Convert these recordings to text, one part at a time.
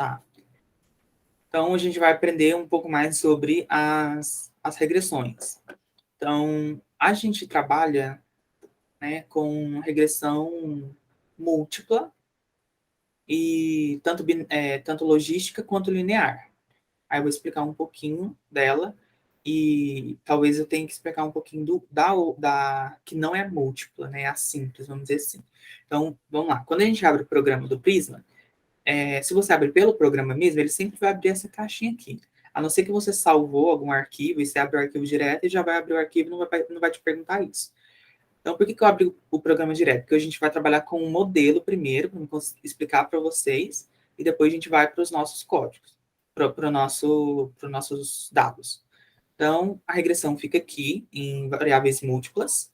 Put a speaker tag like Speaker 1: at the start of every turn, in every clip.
Speaker 1: Tá. Então, a gente vai aprender um pouco mais sobre as regressões. Então, a gente trabalha, né, com regressão múltipla e tanto logística quanto linear. Aí eu vou explicar um pouquinho dela e talvez eu tenha que explicar um pouquinho da que não é múltipla, né, a simples, vamos dizer assim. Então, vamos lá. Quando a gente abre o programa do Prisma, se você abre pelo programa mesmo, ele sempre vai abrir essa caixinha aqui. A não ser que você salvou algum arquivo e você abre o arquivo direto e já vai abrir o arquivo e não vai te perguntar isso. Então, por que eu abri o programa direto? Porque a gente vai trabalhar com um modelo primeiro, para explicar para vocês, e depois a gente vai para os nossos códigos, para os nossos dados. Então, a regressão fica aqui em variáveis múltiplas.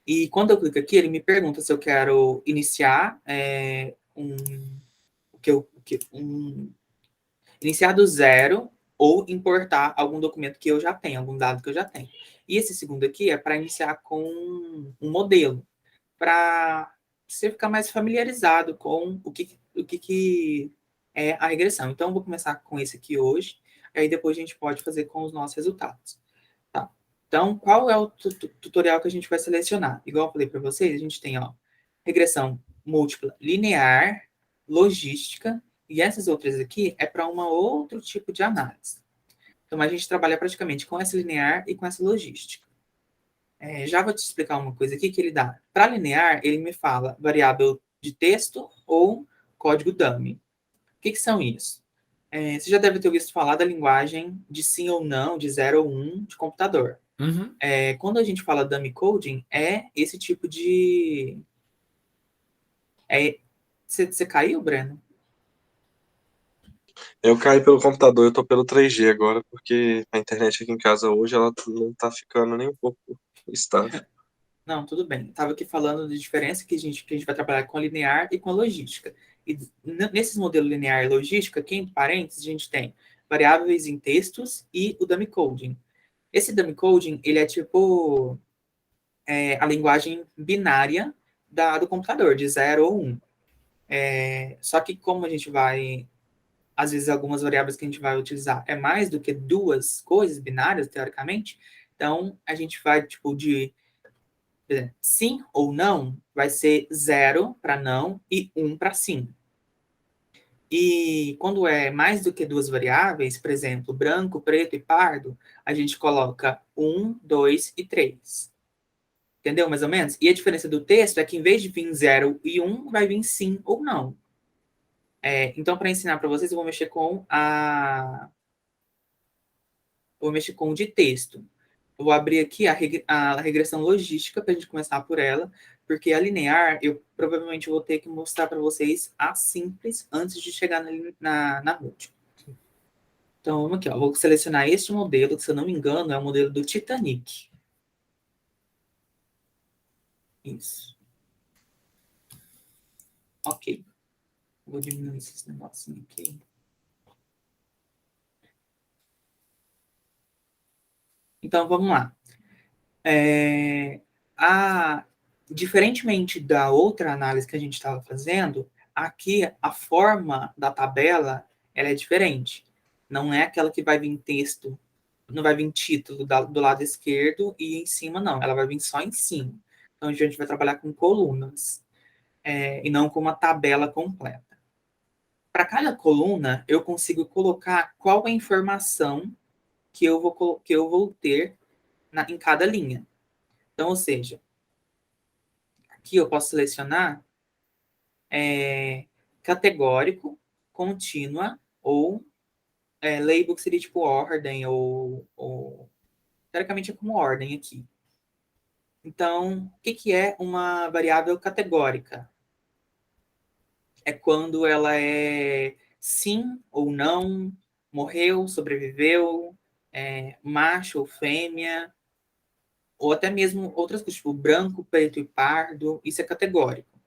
Speaker 1: E quando eu clico aqui, ele me pergunta se eu quero iniciar iniciar do zero ou importar algum documento que eu já tenho, algum dado que eu já tenho. E esse segundo aqui é para iniciar com um modelo, para você ficar mais familiarizado com o que é a regressão. Então, eu vou começar com esse aqui hoje, e aí depois a gente pode fazer com os nossos resultados. Tá? Então, qual é o tutorial que a gente vai selecionar? Igual eu falei para vocês, a gente tem regressão múltipla linear, logística, e essas outras aqui é para um outro tipo de análise. Então, a gente trabalha praticamente com essa linear e com essa logística. Já vou te explicar uma coisa aqui que ele dá. Para linear, ele me fala variável de texto ou código dummy. O que são isso? Você já deve ter ouvido falar da linguagem de sim ou não, de 0 ou 1 de computador.
Speaker 2: Uhum.
Speaker 1: Quando a gente fala dummy coding, é esse tipo de... Você caiu, Breno?
Speaker 3: Eu caí pelo computador, eu tô pelo 3G agora, porque a internet aqui em casa hoje ela não tá ficando nem um pouco estável.
Speaker 1: Não, tudo bem. Estava aqui falando de diferença que a gente vai trabalhar com a linear e com a logística. E nesses modelos linear e logística, aqui em parênteses, a gente tem variáveis em textos e o dummy coding. Esse dummy coding, ele é tipo a linguagem binária do computador, de 0 ou 1. Só que como a gente vai, às vezes algumas variáveis que a gente vai utilizar é mais do que duas coisas binárias, teoricamente, então a gente vai tipo de sim ou não, vai ser 0 para não e 1 para sim. E quando é mais do que duas variáveis, por exemplo, branco, preto e pardo, a gente coloca 1, 2 e 3. Entendeu, mais ou menos? E a diferença do texto é que em vez de vir 0 e 1, vai vir sim ou não. Então, para ensinar para vocês, eu vou mexer com o de texto. Eu vou abrir aqui a regressão logística para a gente começar por ela, porque a linear eu provavelmente vou ter que mostrar para vocês a simples antes de chegar na múltipla. Então, vamos aqui, vou selecionar este modelo, que se eu não me engano é o modelo do Titanic. Isso. Ok. Vou diminuir esses negocinhos aqui. Então, vamos lá. Diferentemente da outra análise que a gente estava fazendo, aqui a forma da tabela ela é diferente. Não é aquela que vai vir texto, não vai vir título do lado esquerdo e em cima, não. Ela vai vir só em cima. Então, a gente vai trabalhar com colunas e não com uma tabela completa. Para cada coluna, eu consigo colocar qual é a informação que eu vou ter em cada linha. Então, ou seja, aqui eu posso selecionar categórico, contínua ou label, que seria tipo ordem ou teoricamente é como ordem aqui. Então, o que é uma variável categórica? É quando ela é sim ou não, morreu, sobreviveu, macho ou fêmea, ou até mesmo outras coisas, tipo branco, preto e pardo, isso é categórico.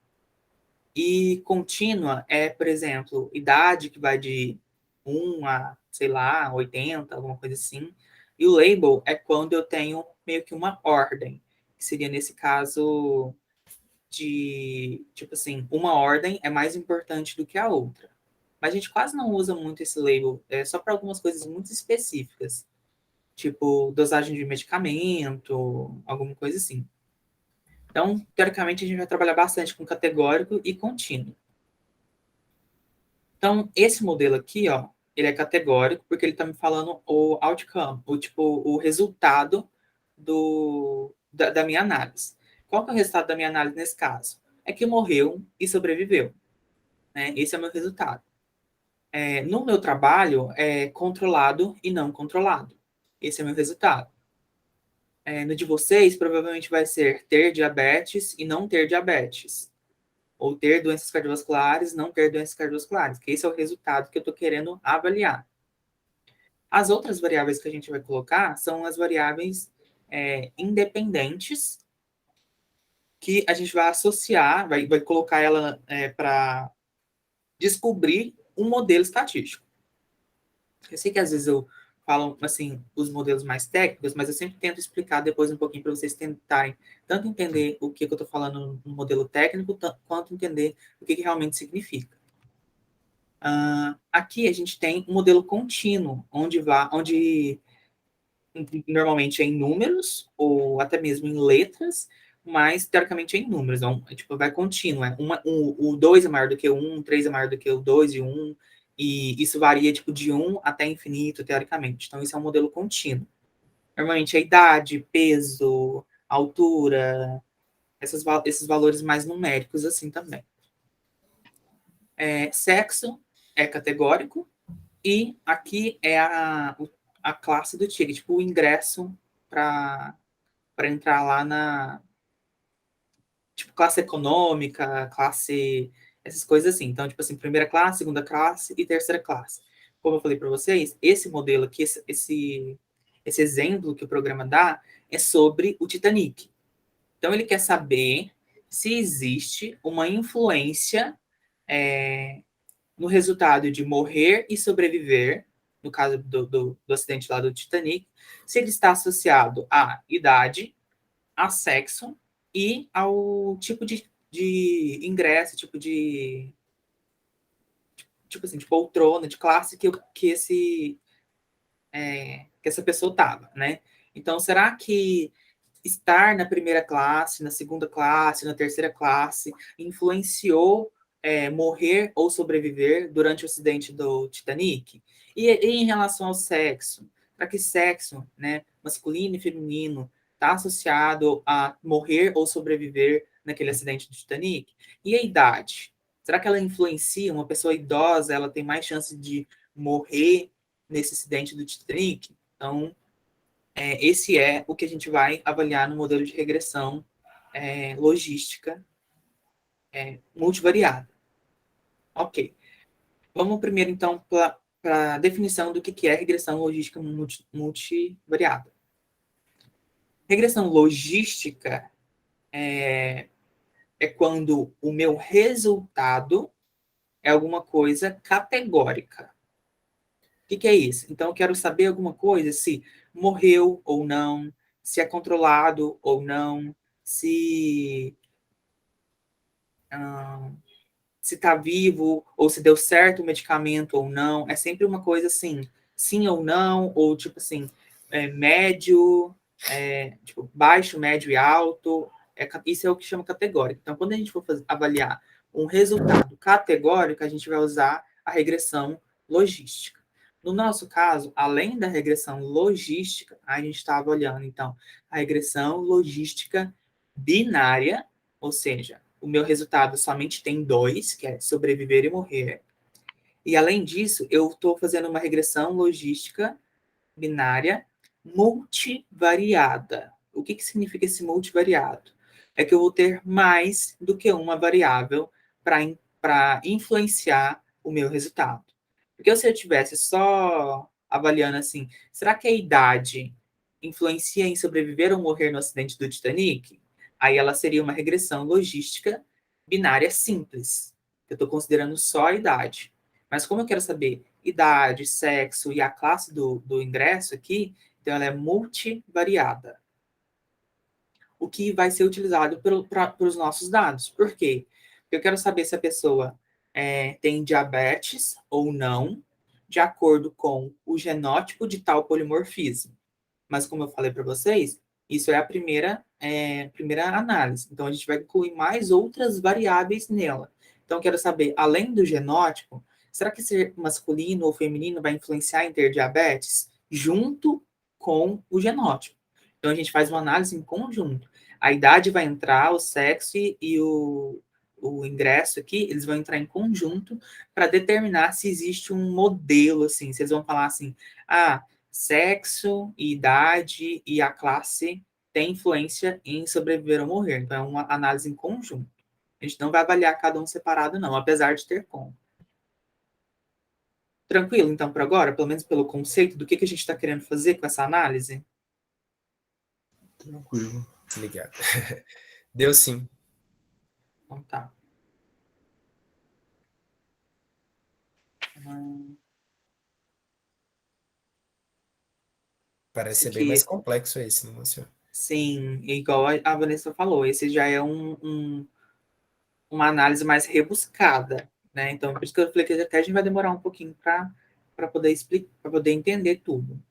Speaker 1: E contínua é, por exemplo, idade que vai de 1 a, sei lá, 80, alguma coisa assim. E o label é quando eu tenho meio que uma ordem, que seria nesse caso de, tipo assim, uma ordem é mais importante do que a outra. mas a gente quase não usa muito esse label, só para algumas coisas muito específicas, tipo dosagem de medicamento, alguma coisa assim. Então, teoricamente, a gente vai trabalhar bastante com categórico e contínuo. Então, esse modelo aqui, ó, ele é categórico porque ele está me falando o outcome, o resultado da minha análise. Qual que é o resultado da minha análise nesse caso? É que morreu e sobreviveu. Né? Esse é o meu resultado. No meu trabalho, é controlado e não controlado. Esse é o meu resultado. No de vocês, provavelmente vai ser ter diabetes e não ter diabetes. Ou ter doenças cardiovasculares, não ter doenças cardiovasculares, que esse é o resultado que eu estou querendo avaliar. As outras variáveis que a gente vai colocar são as variáveis independentes, que a gente vai associar, vai colocar ela para descobrir um modelo estatístico. Eu sei que às vezes eu falo assim os modelos mais técnicos, mas eu sempre tento explicar depois um pouquinho para vocês tentarem tanto entender o que eu estou falando no modelo técnico, quanto entender o que realmente significa. Aqui a gente tem um modelo contínuo, onde normalmente é em números, ou até mesmo em letras, mas teoricamente é em números. Então, tipo, vai contínuo. O 2 é maior do que o 1, o 3 é maior do que o 2 e o 1, e isso varia tipo, de 1 até infinito, teoricamente. Então, isso é um modelo contínuo. Normalmente é idade, peso, altura, esses valores mais numéricos assim também. Sexo é categórico, e aqui é a classe do ticket, tipo o ingresso para entrar lá na tipo classe econômica, classe essas coisas assim. Então, tipo assim, primeira classe, segunda classe e terceira classe. Como eu falei para vocês, esse modelo aqui, esse exemplo que o programa dá é sobre o Titanic. Então, ele quer saber se existe uma influência no resultado de morrer e sobreviver, no caso do acidente lá do Titanic, se ele está associado à idade, a sexo e ao tipo de ingresso, tipo assim, de poltrona, de classe que essa pessoa estava, né? Então, será que estar na primeira classe, na segunda classe, na terceira classe, influenciou morrer ou sobreviver durante o acidente do Titanic? E em relação ao sexo, para que sexo, né, masculino e feminino, está associado a morrer ou sobreviver naquele acidente do Titanic? E a idade? Será que ela influencia? Uma pessoa idosa, ela tem mais chance de morrer nesse acidente do Titanic? Então, esse é o que a gente vai avaliar no modelo de regressão logística multivariada. Ok. Vamos primeiro, então, para a definição do que é regressão logística multivariada. Regressão logística é quando o meu resultado é alguma coisa categórica. O que é isso? Então, eu quero saber alguma coisa, se morreu ou não, se é controlado ou não, se está vivo, ou se deu certo o medicamento ou não. É sempre uma coisa assim, sim ou não, ou tipo assim, médio, tipo, baixo, médio e alto. Isso é o que chama categórico. Então, quando a gente for avaliar um resultado categórico, a gente vai usar a regressão logística. No nosso caso, além da regressão logística, a gente está avaliando, então, a regressão logística binária, ou seja, o meu resultado somente tem dois, que é sobreviver e morrer. E, além disso, eu estou fazendo uma regressão logística binária multivariada. O que significa esse multivariado? É que eu vou ter mais do que uma variável para influenciar o meu resultado. Porque se eu tivesse só avaliando assim, será que a idade influencia em sobreviver ou morrer no acidente do Titanic? Aí ela seria uma regressão logística binária simples. Eu estou considerando só a idade. Mas como eu quero saber idade, sexo e a classe do ingresso aqui, então ela é multivariada. O que vai ser utilizado para os nossos dados. Por quê? Porque eu quero saber se a pessoa tem diabetes ou não, de acordo com o genótipo de tal polimorfismo. Mas, como eu falei para vocês, isso é a primeira análise. Então, a gente vai incluir mais outras variáveis nela. Então, eu quero saber, além do genótipo, será que ser masculino ou feminino vai influenciar em ter diabetes? Junto com o genótipo. Então, a gente faz uma análise em conjunto. A idade vai entrar, o sexo e o ingresso aqui, eles vão entrar em conjunto para determinar se existe um modelo, assim, se eles vão falar assim, sexo, idade e a classe tem influência em sobreviver ou morrer. Então, é uma análise em conjunto. A gente não vai avaliar cada um separado, não, apesar de ter como. Tranquilo, então, por agora, pelo menos pelo conceito do que a gente está querendo fazer com essa análise?
Speaker 2: Tranquilo. Ligado. Deu sim.
Speaker 1: Então, tá.
Speaker 2: Parece
Speaker 1: Esse
Speaker 2: ser bem
Speaker 1: aqui,
Speaker 2: mais complexo esse, não, senhor?
Speaker 1: sim, igual a Vanessa falou, esse já é uma análise mais rebuscada, né? Então, por isso que eu falei que até a gente vai demorar um pouquinho para poder explicar, para poder entender tudo.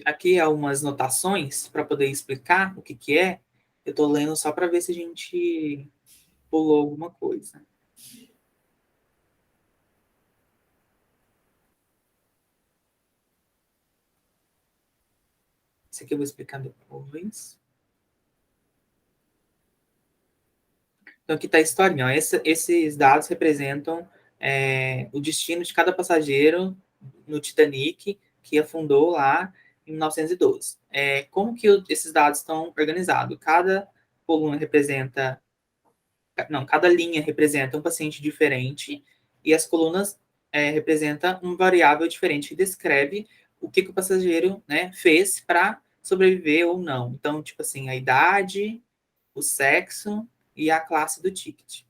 Speaker 1: Aqui há umas notações para poder explicar o que é. Eu estou lendo só para ver se a gente pulou alguma coisa. Isso aqui eu vou explicar depois. Então, aqui está a historinha. Ó. Esses dados representam o destino de cada passageiro no Titanic, que afundou lá em 1912. Como que esses dados estão organizados? Cada coluna representa... Não, cada linha representa um paciente diferente e as colunas representam um variável diferente que descreve o que o passageiro, né, fez para sobreviver ou não. Então, tipo assim, a idade, o sexo e a classe do ticket.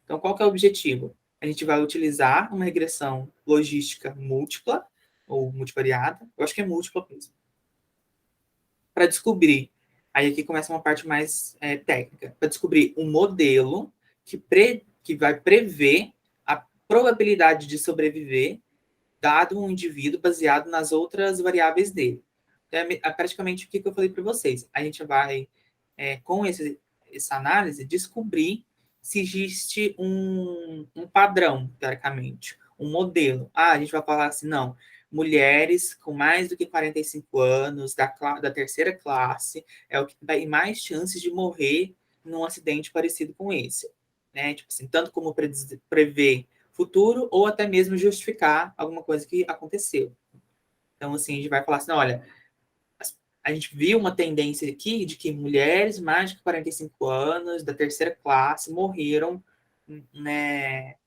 Speaker 1: Então, qual que é o objetivo? A gente vai utilizar uma regressão logística múltipla, ou multivariada, eu acho que é múltipla mesmo, para descobrir, aí aqui começa uma parte mais técnica, para descobrir um modelo que vai prever a probabilidade de sobreviver dado um indivíduo baseado nas outras variáveis dele. Então, é praticamente o que eu falei para vocês. A gente vai, com essa análise, descobrir se existe um padrão, teoricamente, um modelo. A gente vai falar assim, não, mulheres com mais do que 45 anos, da terceira classe, é o que tem mais chances de morrer num acidente parecido com esse. Né? Tipo assim, tanto como prever futuro ou até mesmo justificar alguma coisa que aconteceu. Então, assim, a gente vai falar assim, olha, a gente viu uma tendência aqui de que mulheres mais de 45 anos, da terceira classe, morreram né,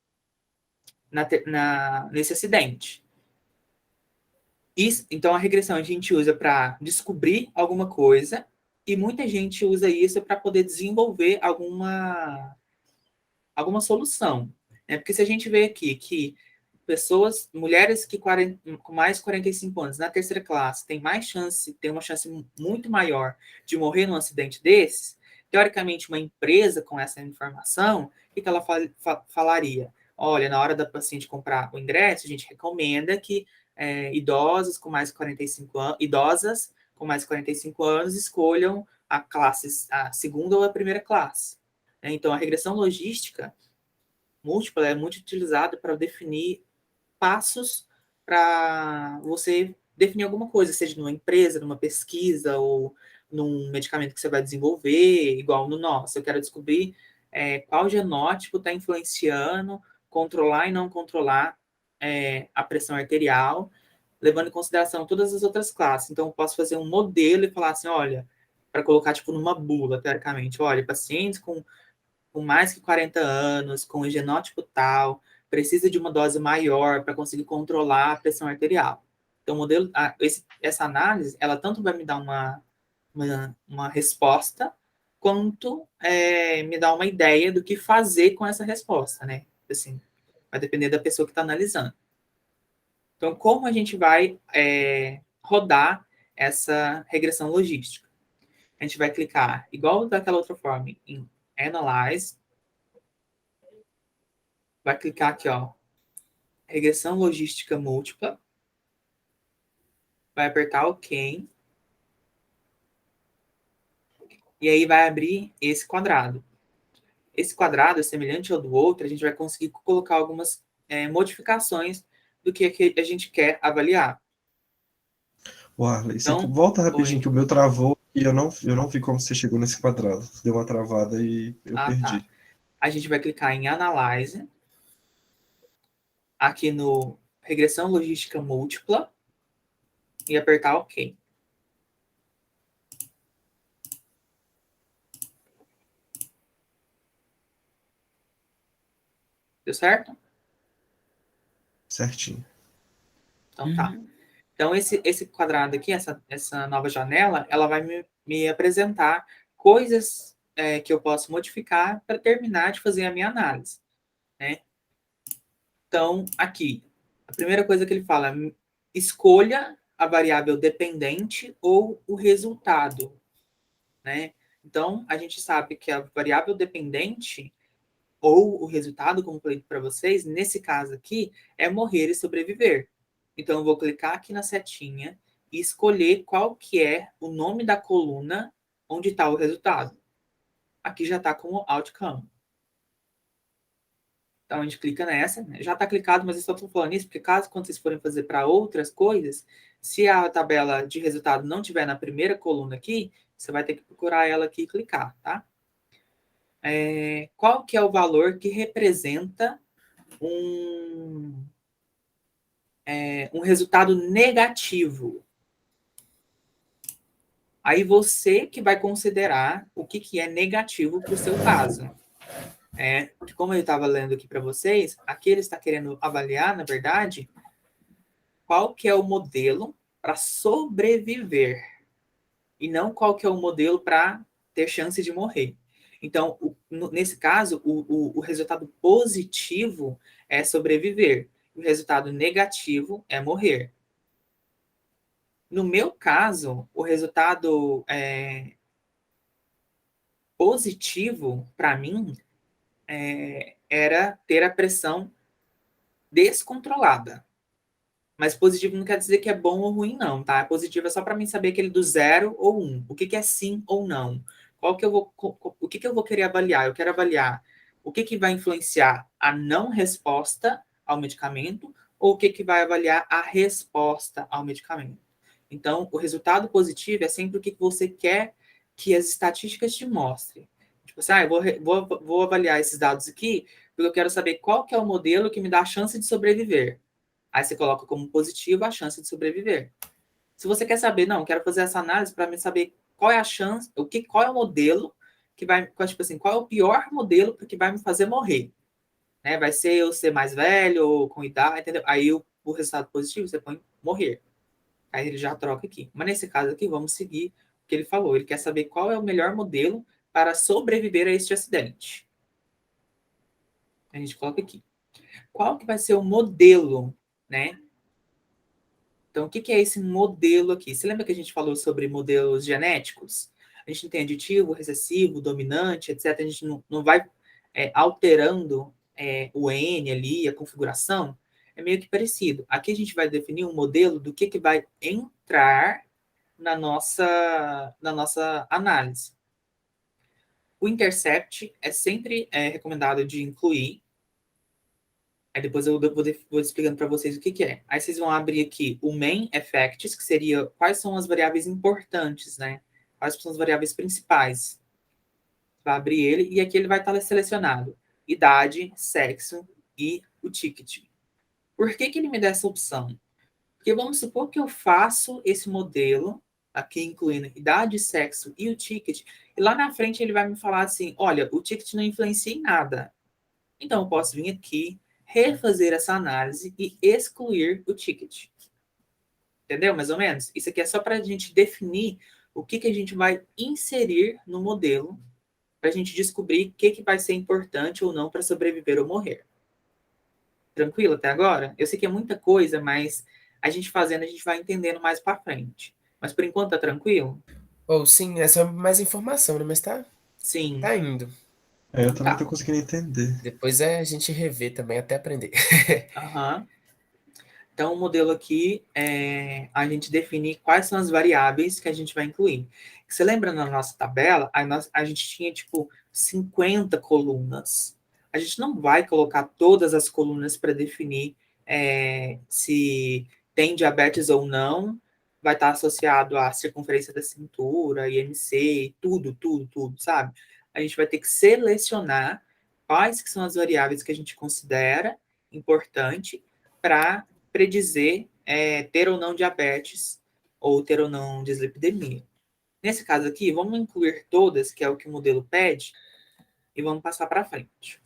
Speaker 1: nesse acidente. Então, a regressão a gente usa para descobrir alguma coisa e muita gente usa isso para poder desenvolver alguma solução. Né? Porque se a gente vê aqui que mulheres com mais de 45 anos, na terceira classe, tem uma chance muito maior de morrer num acidente desses, teoricamente, uma empresa com essa informação, o que ela falaria? Olha, na hora da paciente comprar o ingresso, a gente recomenda que idosas com mais de 45 anos, idosas com mais de 45 anos escolham a segunda ou a primeira classe. Então, a regressão logística múltipla é muito utilizada para definir passos para você definir alguma coisa, seja numa empresa, numa pesquisa ou num medicamento que você vai desenvolver, igual no nosso. Eu quero descobrir qual genótipo está influenciando, controlar e não controlar a pressão arterial, levando em consideração todas as outras classes. Então, eu posso fazer um modelo e falar assim, olha, para colocar tipo numa bula, teoricamente, olha, pacientes com mais que 40 anos, com o genótipo tal, precisa de uma dose maior para conseguir controlar a pressão arterial. Então, essa análise, ela tanto vai me dar uma resposta, quanto me dar uma ideia do que fazer com essa resposta, né? Assim, vai depender da pessoa que está analisando. Então, como a gente vai rodar essa regressão logística? A gente vai clicar, igual daquela outra forma, em Analyze, vai clicar aqui, ó, regressão logística múltipla, vai apertar OK, e aí vai abrir esse quadrado. Esse quadrado, semelhante ao do outro, a gente vai conseguir colocar algumas modificações do que a gente quer avaliar.
Speaker 4: Arley,
Speaker 1: Então,
Speaker 4: volta rapidinho
Speaker 1: oi.
Speaker 4: que o meu travou e eu não vi como você chegou nesse quadrado. Deu uma travada e eu
Speaker 1: Tá.
Speaker 4: perdi.
Speaker 1: A gente vai clicar em Analyze, aqui no Regressão Logística Múltipla, e apertar OK. Deu certo?
Speaker 4: Certinho.
Speaker 1: Então tá. Então esse quadrado aqui, essa nova janela, ela vai me apresentar coisas que eu posso modificar para terminar de fazer a minha análise, né? Então, aqui, a primeira coisa que ele fala é escolha a variável dependente ou o resultado, né? Então, a gente sabe que a variável dependente ou o resultado, como eu falei para vocês, nesse caso aqui, é morrer e sobreviver. Então, eu vou clicar aqui na setinha e escolher qual que é o nome da coluna onde está o resultado. Aqui já está como outcome. Então, a gente clica nessa, né? Já está clicado, mas eu só estou falando isso, porque caso quando vocês forem fazer para outras coisas, se a tabela de resultado não tiver na primeira coluna aqui, você vai ter que procurar ela aqui e clicar, tá? Qual que é o valor que representa um resultado negativo? Aí você que vai considerar o que é negativo para o seu caso. Como eu estava lendo aqui para vocês, aqui ele está querendo avaliar, na verdade, qual que é o modelo para sobreviver e não qual que é o modelo para ter chance de morrer. Então, nesse caso, o resultado positivo é sobreviver. O resultado negativo é morrer. No meu caso, o resultado positivo para mim era ter a pressão descontrolada. Mas positivo não quer dizer que é bom ou ruim, não, tá? Positivo é só para mim saber aquele do 0 ou 1. O que é sim ou não? O que eu vou querer avaliar? Eu quero avaliar o que vai influenciar a não resposta ao medicamento ou o que vai avaliar a resposta ao medicamento. Então, o resultado positivo é sempre o que você quer que as estatísticas te mostrem. Tipo assim, eu vou avaliar esses dados aqui porque eu quero saber qual que é o modelo que me dá a chance de sobreviver. Aí você coloca como positivo a chance de sobreviver. Se você quer saber, não, quero fazer essa análise para me saber qual é a chance, qual é o modelo que vai, tipo assim, qual é o pior modelo que vai me fazer morrer. Né? Vai ser eu ser mais velho ou com idade, entendeu? Aí o resultado positivo você põe morrer. Aí ele já troca aqui. Mas nesse caso aqui, vamos seguir o que ele falou. Ele quer saber qual é o melhor modelo para sobreviver a este acidente. A gente coloca aqui. Qual que vai ser o modelo, né? Então, o que é esse modelo aqui? Você lembra que a gente falou sobre modelos genéticos? A gente tem aditivo, recessivo, dominante, etc. A gente não vai alterando o N ali, a configuração. É meio que parecido. Aqui a gente vai definir um modelo do que vai entrar na nossa análise. O intercept é sempre recomendado de incluir. Aí depois eu vou explicando para vocês o que é. Aí vocês vão abrir aqui o main effects, que seria quais são as variáveis importantes, né? Quais são as variáveis principais. Vai abrir ele e aqui ele vai estar selecionado idade, sexo e o ticket. Por que ele me dá essa opção? Porque vamos supor que eu faço esse modelo, aqui incluindo idade, sexo e o ticket, e lá na frente ele vai me falar assim, olha, o ticket não influencia em nada. Então eu posso vir aqui, refazer essa análise e excluir o ticket. Entendeu? Mais ou menos? Isso aqui é só para a gente definir o que a gente vai inserir no modelo para a gente descobrir o que vai ser importante ou não para sobreviver ou morrer. Tranquilo até agora? Eu sei que é muita coisa, mas a gente fazendo, a gente vai entendendo mais para frente. Mas por enquanto tá tranquilo?
Speaker 2: Ou sim, é só mais informação, né? Mas tá
Speaker 1: Sim.
Speaker 2: indo.
Speaker 4: Eu também
Speaker 1: Tá.
Speaker 4: tô conseguindo entender.
Speaker 2: Depois a gente revê também até aprender.
Speaker 1: Aham. Então, o modelo aqui é a gente definir quais são as variáveis que a gente vai incluir. Você lembra na nossa tabela, a gente tinha, tipo, 50 colunas. A gente não vai colocar todas as colunas para definir se tem diabetes ou não. Vai estar associado à circunferência da cintura, IMC, tudo, sabe? A gente vai ter que selecionar quais que são as variáveis que a gente considera importante para predizer ter ou não diabetes ou ter ou não dislipidemia. Nesse caso aqui, vamos incluir todas, que é o que o modelo pede, e vamos passar para frente.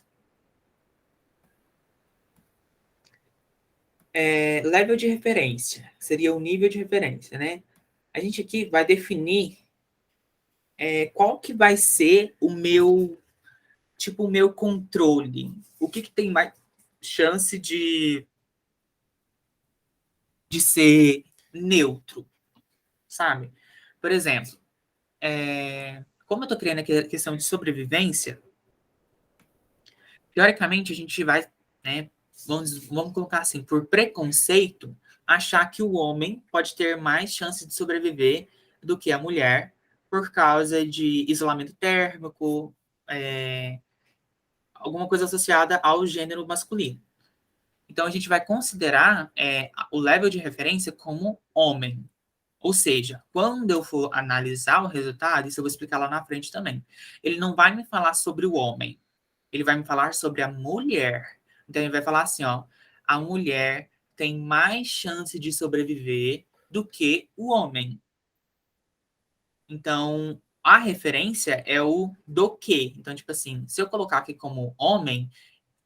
Speaker 1: Level de referência, que seria o nível de referência, né? A gente aqui vai definir qual que vai ser o meu controle. O que tem mais chance de ser neutro, sabe? Por exemplo, como eu estou criando aqui a questão de sobrevivência, teoricamente a gente vai, né, vamos colocar assim, por preconceito, achar que o homem pode ter mais chance de sobreviver do que a mulher por causa de isolamento térmico, alguma coisa associada ao gênero masculino. Então a gente vai considerar o level de referência como homem. Ou seja, quando eu for analisar o resultado, isso eu vou explicar lá na frente também, ele não vai me falar sobre o homem, ele vai me falar sobre a mulher. Então ele vai falar assim, ó, a mulher tem mais chance de sobreviver do que o homem. Então, a referência é o do que. Então, tipo assim, se eu colocar aqui como homem,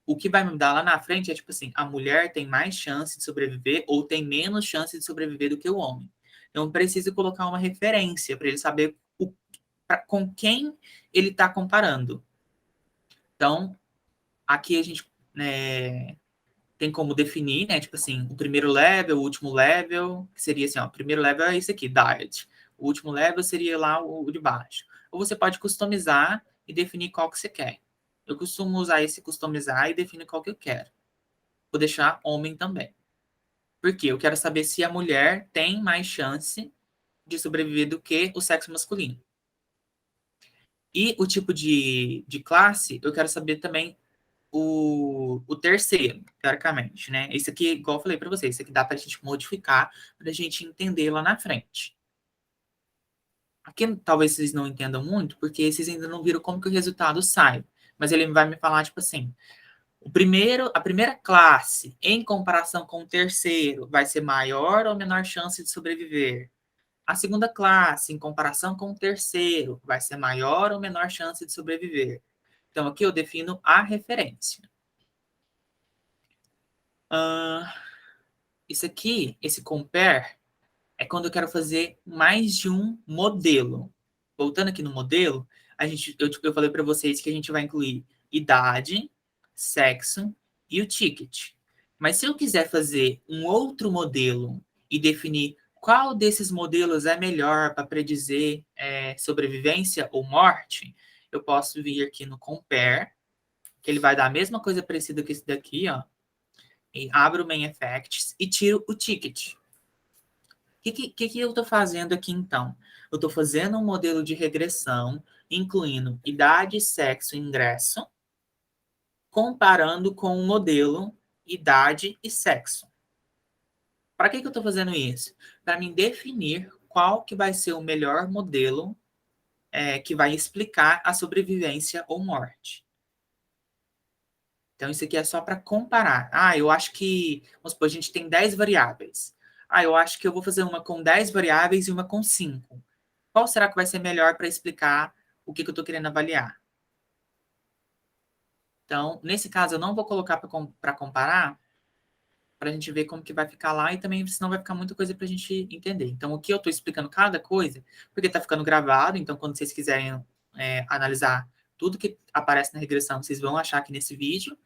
Speaker 1: o que vai me dar lá na frente é tipo assim, a mulher tem mais chance de sobreviver ou tem menos chance de sobreviver do que o homem. Então, preciso colocar uma referência para ele saber com quem ele está comparando. Então, aqui a gente tem como definir, né? Tipo assim, o primeiro level, o último level, que seria assim, ó, o primeiro level é esse aqui, diet. O último level seria lá o de baixo. Ou você pode customizar e definir qual que você quer. Eu costumo usar esse customizar e definir qual que eu quero. Vou deixar homem também. Por quê? Eu quero saber se a mulher tem mais chance de sobreviver do que o sexo masculino. E o tipo de classe, eu quero saber também o terceiro, teoricamente, né? Esse aqui, igual eu falei para vocês, esse aqui dá para a gente modificar, para a gente entender lá na frente. Aqui talvez vocês não entendam muito, porque vocês ainda não viram como que o resultado sai. Mas ele vai me falar, tipo assim, a primeira classe, em comparação com o terceiro, vai ser maior ou menor chance de sobreviver? A segunda classe, em comparação com o terceiro, vai ser maior ou menor chance de sobreviver? Então, aqui eu defino a referência. Isso aqui, esse compare, é quando eu quero fazer mais de um modelo. Voltando aqui no modelo, eu falei para vocês que a gente vai incluir idade, sexo e o ticket. Mas se eu quiser fazer um outro modelo e definir qual desses modelos é melhor para predizer sobrevivência ou morte, eu posso vir aqui no compare, que ele vai dar a mesma coisa parecida que esse daqui, ó, e abro o main effects e tiro o ticket. O que eu estou fazendo aqui, então? Eu estou fazendo um modelo de regressão, incluindo idade, sexo e ingresso, comparando com o modelo idade e sexo. Para que eu estou fazendo isso? Para me definir qual que vai ser o melhor modelo que vai explicar a sobrevivência ou morte. Então, isso aqui é só para comparar. Eu acho que, vamos supor, a gente tem 10 variáveis. Eu acho que eu vou fazer uma com 10 variáveis e uma com 5. Qual será que vai ser melhor para explicar o que eu estou querendo avaliar? Então, nesse caso, eu não vou colocar para comparar, para a gente ver como que vai ficar lá e também, senão vai ficar muita coisa para a gente entender. Então, o que eu estou explicando cada coisa, porque está ficando gravado, então quando vocês quiserem analisar tudo que aparece na regressão, vocês vão achar aqui nesse vídeo,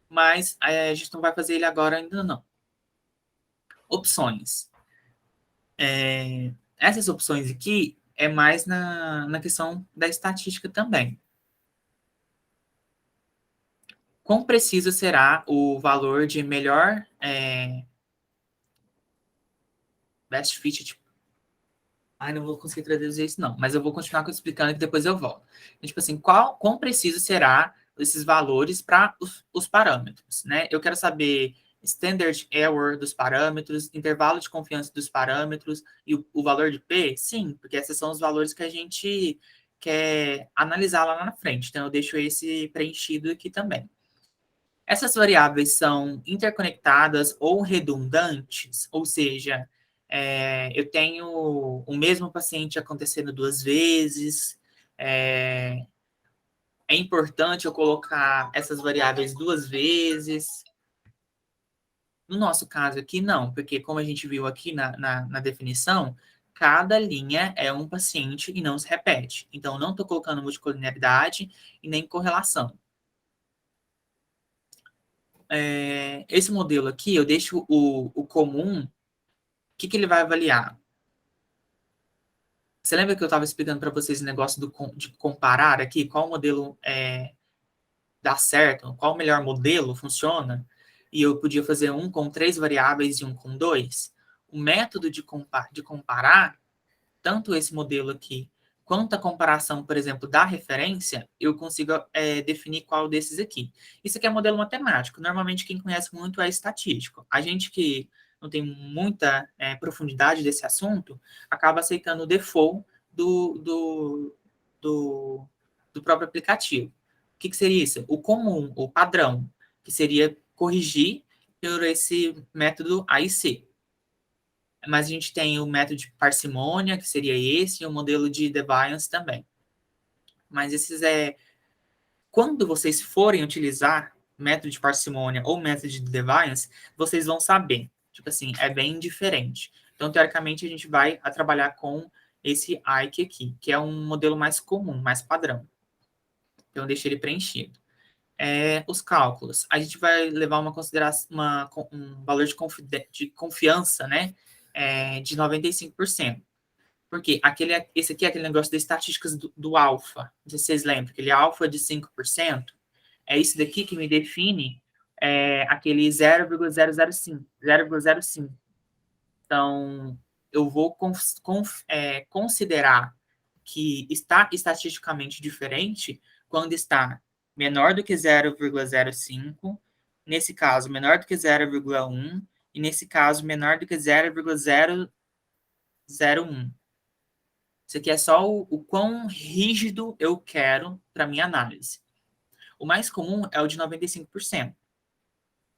Speaker 1: mas a gente não vai fazer ele agora ainda não. Opções. Essas opções aqui é mais na questão da estatística também. quão preciso será o valor de melhor best fit, tipo, ai, não vou conseguir traduzir isso não, mas eu vou continuar explicando que depois eu volto. Então, tipo assim, quão preciso será esses valores para os parâmetros, né? Eu quero saber standard error dos parâmetros, intervalo de confiança dos parâmetros e o valor de P? Sim, porque esses são os valores que a gente quer analisar lá na frente. Então, eu deixo esse preenchido aqui também. Essas variáveis são interconectadas ou redundantes, ou seja, eu tenho o mesmo paciente acontecendo 2 vezes. É importante eu colocar essas variáveis 2 vezes. No nosso caso aqui, não, porque como a gente viu aqui na definição, cada linha é um paciente e não se repete. Então, não estou colocando multicoliniaridade e nem correlação. Esse modelo aqui, eu deixo o comum, o que ele vai avaliar? Você lembra que eu estava explicando para vocês o negócio de comparar aqui? Qual modelo dá certo? Qual o melhor modelo funciona? E eu podia fazer um com 3 variáveis e um com 2. O método de comparar, tanto esse modelo aqui, quanto a comparação, por exemplo, da referência, eu consigo definir qual desses aqui. Isso aqui é modelo matemático. Normalmente, quem conhece muito é estatístico. A gente que não tem muita profundidade desse assunto, acaba aceitando o default do próprio aplicativo. O que seria isso? O comum, o padrão, que seria corrigir por esse método AIC. Mas a gente tem o método de parcimônia, que seria esse, e o modelo de deviance também. Mas esses quando vocês forem utilizar método de parcimônia ou método de deviance, vocês vão saber. Tipo assim, é bem diferente. Então, teoricamente, a gente vai trabalhar com esse AIC aqui, que é um modelo mais comum, mais padrão. Então, eu deixei ele preenchido. Os cálculos. A gente vai levar uma consideração, um valor de confiança, né? De 95%. Porque esse aqui é aquele negócio das estatísticas do alfa. Não sei se vocês lembram, aquele alfa de 5%. É isso daqui que me define aquele 0,005. 0,05. Então, eu vou considerar que está estatisticamente diferente quando está menor do que 0,05, nesse caso, menor do que 0,1, e nesse caso, menor do que 0,001. Isso aqui é só o quão rígido eu quero para minha análise. O mais comum é o de 95%.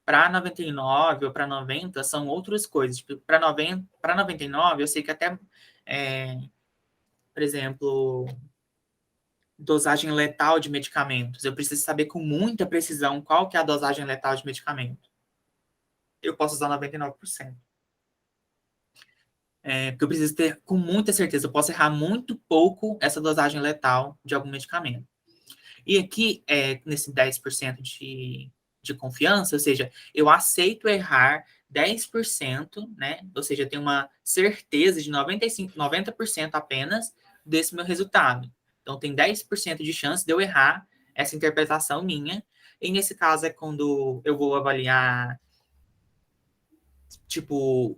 Speaker 1: Para 99 ou para 90 são outras coisas. Para 99, eu sei que até, por exemplo, dosagem letal de medicamentos. Eu preciso saber com muita precisão qual que é a dosagem letal de medicamento. Eu posso usar 99%. Porque eu preciso ter com muita certeza. Eu posso errar muito pouco essa dosagem letal de algum medicamento. E aqui, nesse 10% de confiança, ou seja, eu aceito errar 10%, né? Ou seja, eu tenho uma certeza de 90% apenas desse meu resultado. Então, tem 10% de chance de eu errar essa interpretação minha. E nesse caso é quando eu vou avaliar, tipo,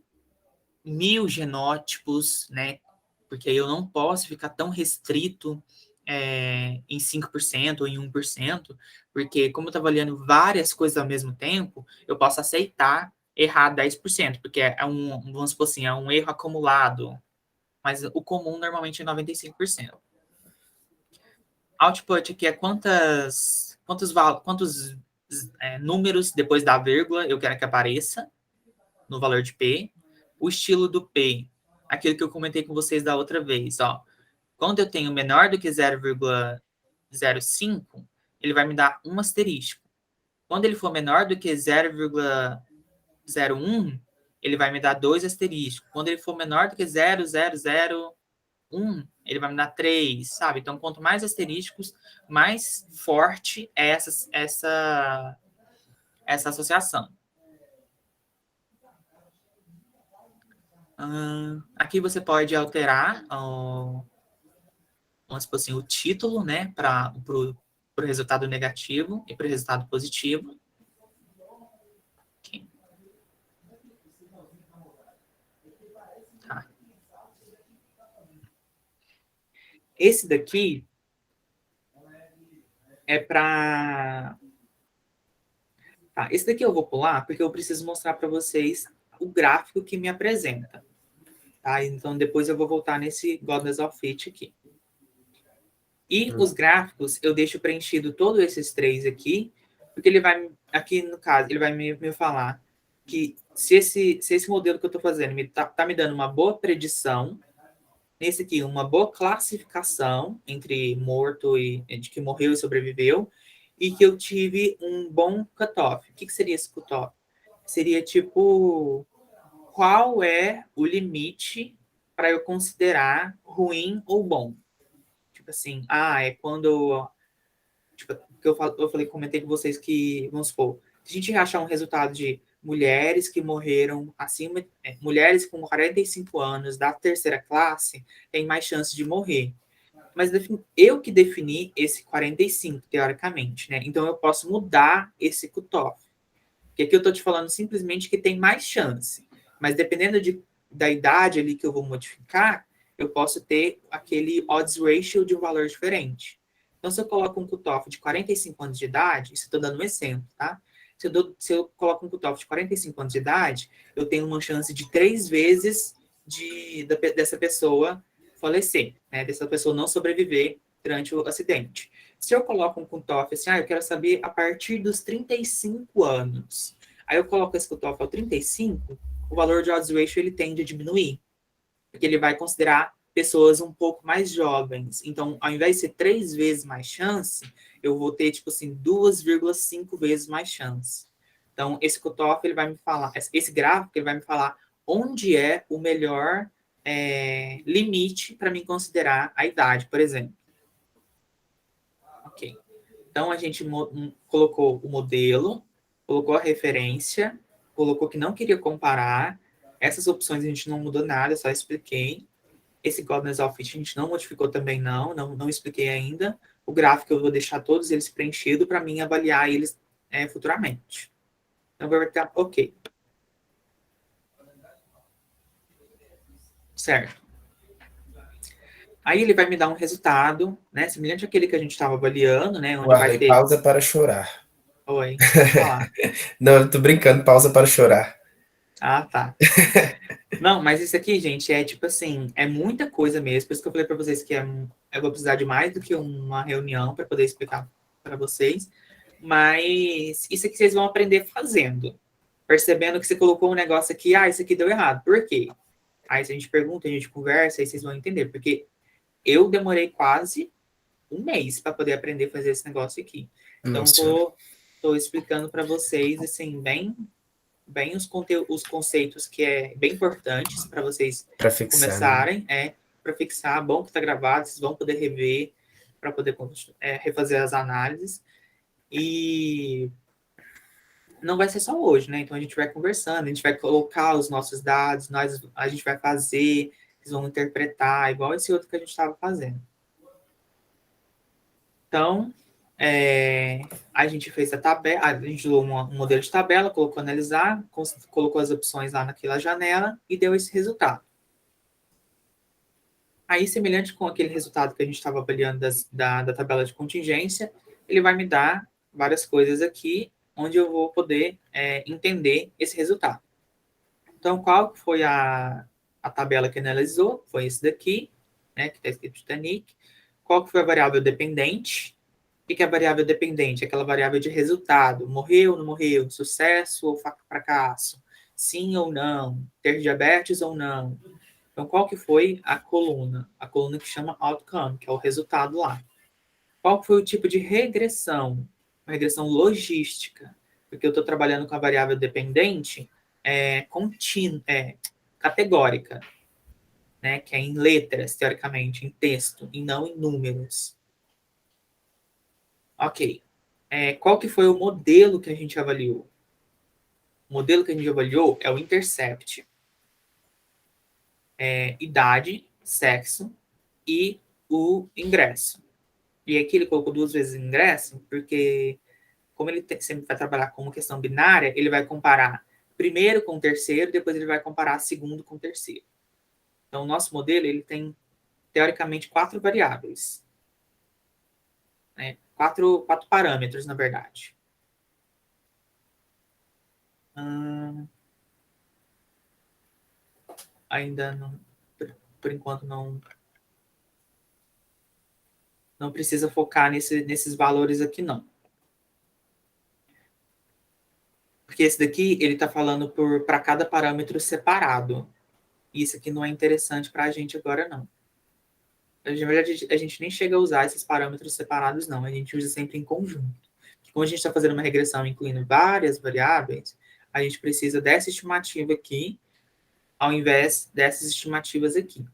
Speaker 1: 1000 genótipos, né? Porque eu não posso ficar tão restrito em 5% ou em 1%, porque como eu estou avaliando várias coisas ao mesmo tempo, eu posso aceitar errar 10%, porque vamos supor assim, é um erro acumulado, mas o comum normalmente é 95%. Output aqui é quantos números depois da vírgula eu quero que apareça no valor de P. O estilo do P, aquilo que eu comentei com vocês da outra vez, ó. Quando eu tenho menor do que 0,05, ele vai me dar um asterisco. Quando ele for menor do que 0,01, ele vai me dar 2 asteriscos. Quando ele for menor do que 0,001, ele vai me dar 3, sabe? Então, quanto mais asteriscos, mais forte é essa associação. Aqui você pode alterar vamos supor assim, o título, né, para para o resultado negativo e para o resultado positivo. Aqui. Tá. Esse daqui é para... Tá, esse daqui eu vou pular porque eu preciso mostrar para vocês o gráfico que me apresenta. Tá? Então, depois eu vou voltar nesse Godness of Fit aqui. E os gráficos, eu deixo preenchido todos esses três aqui, porque ele vai, aqui no caso, ele vai me falar que se esse modelo que eu estou fazendo tá me dando uma boa predição, nesse aqui, uma boa classificação entre morto e de que morreu e sobreviveu, e que eu tive um bom cutoff. O que seria esse cutoff? Seria tipo, qual é o limite para eu considerar ruim ou bom? Tipo assim, é quando... Tipo, que eu falei, comentei com vocês que, vamos supor, se a gente achar um resultado de mulheres que morreram acima... mulheres com 45 anos da terceira classe têm mais chance de morrer. Mas eu que defini esse 45, teoricamente, né? Então eu posso mudar esse cutoff. Porque aqui eu estou te falando simplesmente que tem mais chance. Mas dependendo da idade ali que eu vou modificar, eu posso ter aquele odds ratio de um valor diferente. Então, se eu coloco um cutoff de 45 anos de idade, isso eu estou dando um exemplo, tá? Se eu coloco um cutoff de 45 anos de idade, eu tenho uma chance de 3 vezes dessa pessoa falecer, né? Dessa pessoa não sobreviver durante o acidente. Se eu coloco um cutoff assim, eu quero saber a partir dos 35 anos. Aí eu coloco esse cutoff ao 35, o valor de odds ratio ele tende a diminuir. Porque ele vai considerar pessoas um pouco mais jovens. Então, ao invés de ser 3 vezes mais chance, eu vou ter, tipo assim, 2,5 vezes mais chance. Então, esse cutoff, ele vai me falar, esse gráfico, ele vai me falar onde é o melhor limite para mim considerar a idade, por exemplo. Ok. Então, a gente colocou o modelo, colocou a referência, colocou que não queria comparar. Essas opções a gente não mudou nada, só expliquei. Esse Godness of Fit a gente não modificou também, não expliquei ainda. O gráfico eu vou deixar todos eles preenchidos para mim avaliar eles futuramente. Então, vai ficar ok. Certo. Aí ele vai me dar um resultado, né? Semelhante àquele que a gente estava avaliando, né? Onde vai
Speaker 2: Guardei
Speaker 1: ter...
Speaker 2: pausa para chorar.
Speaker 1: Oi, pode falar.
Speaker 2: Não, eu tô brincando, pausa para chorar.
Speaker 1: Ah, tá. Não, mas isso aqui, gente, é tipo assim, é muita coisa mesmo. Por isso que eu falei para vocês que eu vou precisar de mais do que uma reunião para poder explicar para vocês. Mas isso aqui vocês vão aprender fazendo. Percebendo que você colocou um negócio aqui, isso aqui deu errado. Por quê? Aí se a gente pergunta, a gente conversa, aí vocês vão entender. Porque eu demorei quase um mês para poder aprender a fazer esse negócio aqui. Então, tô explicando para vocês, assim, bem os conceitos que é bem importantes para vocês
Speaker 2: Para fixar,
Speaker 1: começarem, para fixar, bom que está gravado, vocês vão poder rever, para poder refazer as análises. E não vai ser só hoje, né? Então a gente vai conversando, a gente vai colocar os nossos dados, a gente vai fazer, vocês vão interpretar, igual esse outro que a gente estava fazendo. Então, a gente fez a tabela, a gente usou um modelo de tabela, colocou analisar, colocou as opções lá naquela janela e deu esse resultado. Aí, semelhante com aquele resultado que a gente estava avaliando da tabela de contingência, ele vai me dar várias coisas aqui, onde eu vou poder entender esse resultado. Então, qual foi a tabela que analisou? Foi esse daqui, né, que está escrito Titanic. Qual que foi a variável dependente? O que é a variável dependente? Aquela variável de resultado. Morreu, não morreu? Sucesso ou fracasso? Sim ou não? Ter diabetes ou não? Então, qual que foi a coluna? A coluna que chama outcome, que é o resultado lá. Qual foi o tipo de regressão? Uma regressão logística. Porque eu estou trabalhando com a variável dependente categórica, né? Que é em letras, teoricamente, em texto, e não em números. Ok. Qual que foi o modelo que a gente avaliou? O modelo que a gente avaliou é o Intercept. Idade, sexo e o ingresso. E aqui ele colocou 2 vezes o ingresso, porque como ele sempre vai trabalhar com uma questão binária, ele vai comparar primeiro com o terceiro, depois ele vai comparar segundo com o terceiro. Então, o nosso modelo ele tem, teoricamente, 4 variáveis. Né? Quatro parâmetros, na verdade. Ainda não, por enquanto, não precisa focar nesses valores aqui, não. Porque esse daqui, ele está falando para cada parâmetro separado. Isso aqui não é interessante para a gente agora, não. Na verdade, a gente nem chega a usar esses parâmetros separados, não. A gente usa sempre em conjunto. Como a gente está fazendo uma regressão incluindo várias variáveis, a gente precisa dessa estimativa aqui, ao invés dessas estimativas aqui.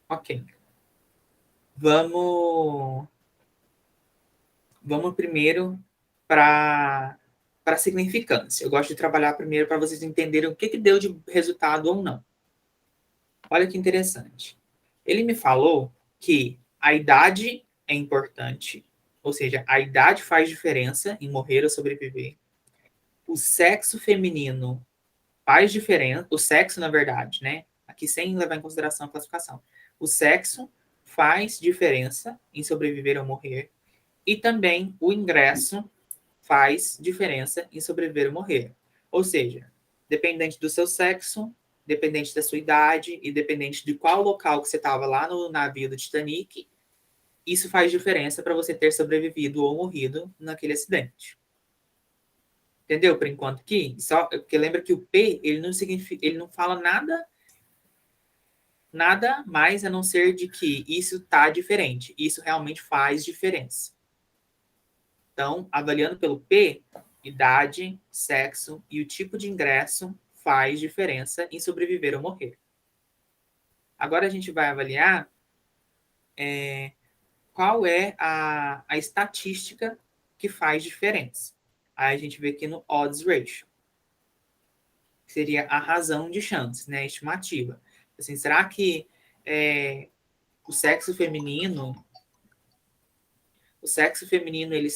Speaker 1: Ok. Vamos primeiro para a significância. Eu gosto de trabalhar primeiro para vocês entenderem o que deu de resultado ou não. Olha que interessante. Ele me falou que a idade é importante, ou seja, a idade faz diferença em morrer ou sobreviver. O sexo feminino faz diferença, o sexo, na verdade, né? Aqui sem levar em consideração a classificação. O sexo faz diferença em sobreviver ou morrer. E também o ingresso faz diferença em sobreviver ou morrer. Ou seja, dependente do seu sexo, dependente da sua idade e dependente de qual local que você estava lá no navio do Titanic, isso faz diferença para você ter sobrevivido ou morrido naquele acidente. Entendeu? Por enquanto aqui, só porque lembra que o P ele não significa, ele não fala nada mais a não ser de que isso está diferente. Isso realmente faz diferença. Então, avaliando pelo P, idade, sexo e o tipo de ingresso faz diferença em sobreviver ou morrer. Agora a gente vai avaliar qual é a estatística que faz diferença. Aí a gente vê aqui no odds ratio, que seria a razão de chance, né, a estimativa. Assim, será que o sexo feminino ele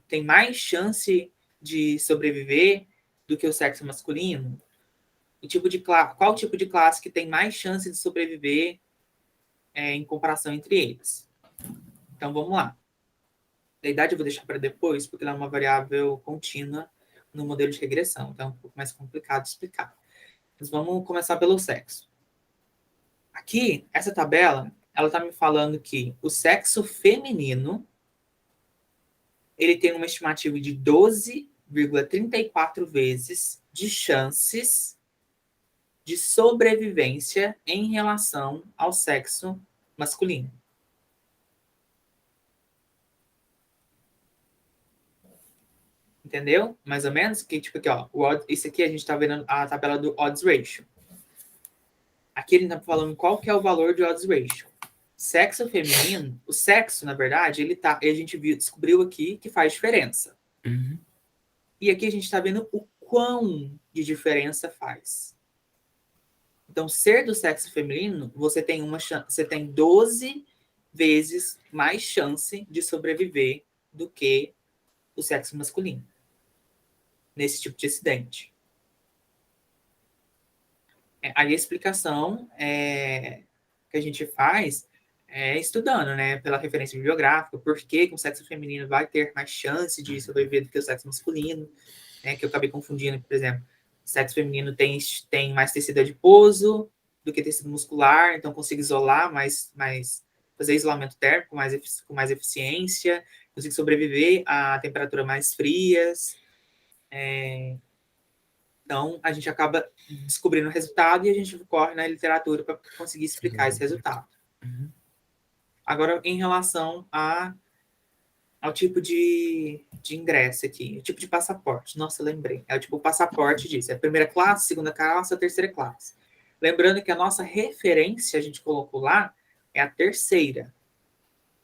Speaker 1: tem mais chance de sobreviver do que o sexo masculino? Qual tipo de classe que tem mais chance de sobreviver em comparação entre eles? Então, vamos lá. A idade eu vou deixar para depois, porque ela é uma variável contínua no modelo de regressão, então é um pouco mais complicado de explicar. Mas vamos começar pelo sexo. Aqui, essa tabela, ela está me falando que o sexo feminino ele tem uma estimativa de 12,34 vezes de chances de sobrevivência em relação ao sexo masculino. Entendeu? Mais ou menos? Que, tipo aqui, ó, isso aqui a gente está vendo a tabela do odds ratio. Aqui ele está falando qual que é o valor de odds ratio. Sexo feminino, o sexo, na verdade, a gente descobriu aqui que faz diferença.
Speaker 2: Uhum.
Speaker 1: E aqui a gente está vendo o quão de diferença faz. Então, ser do sexo feminino, você tem 12 vezes mais chance de sobreviver do que o sexo masculino nesse tipo de acidente. Aí a explicação que a gente faz estudando, né, pela referência bibliográfica, por que o sexo feminino vai ter mais chance de sobreviver do que o sexo masculino, que eu acabei confundindo, por exemplo, o sexo feminino tem mais tecido adiposo do que tecido muscular, então consigo isolar fazer isolamento térmico com mais eficiência, consigo sobreviver a temperaturas mais frias. Então, a gente acaba descobrindo o resultado e a gente corre na literatura para conseguir explicar esse resultado.
Speaker 2: Uhum.
Speaker 1: Agora, em relação ao tipo de ingresso aqui, o tipo de passaporte. Nossa, lembrei. É o tipo passaporte disso. É a primeira classe, segunda classe, a terceira classe. Lembrando que a nossa referência, a gente colocou lá, é a terceira.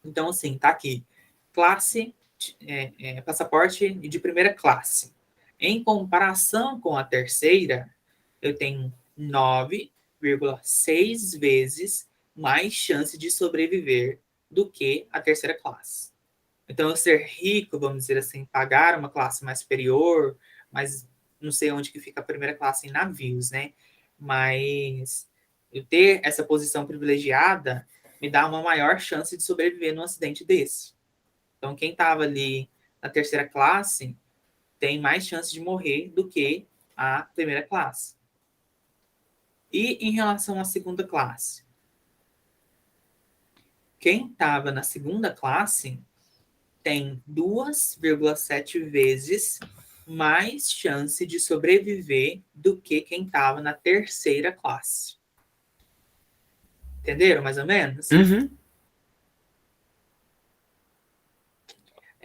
Speaker 1: Então, assim, tá aqui. Classe, passaporte de primeira classe. Em comparação com a terceira, eu tenho 9,6 vezes mais chance de sobreviver do que a terceira classe. Então, eu ser rico, vamos dizer assim, pagar uma classe mais superior, mas não sei onde que fica a primeira classe em navios, né? Mas eu ter essa posição privilegiada me dá uma maior chance de sobreviver num acidente desse. Então, quem estava ali na terceira classe tem mais chance de morrer do que a primeira classe. E em relação à segunda classe? Quem estava na segunda classe tem 2,7 vezes mais chance de sobreviver do que quem estava na terceira classe. Entenderam, mais ou menos?
Speaker 2: Uhum.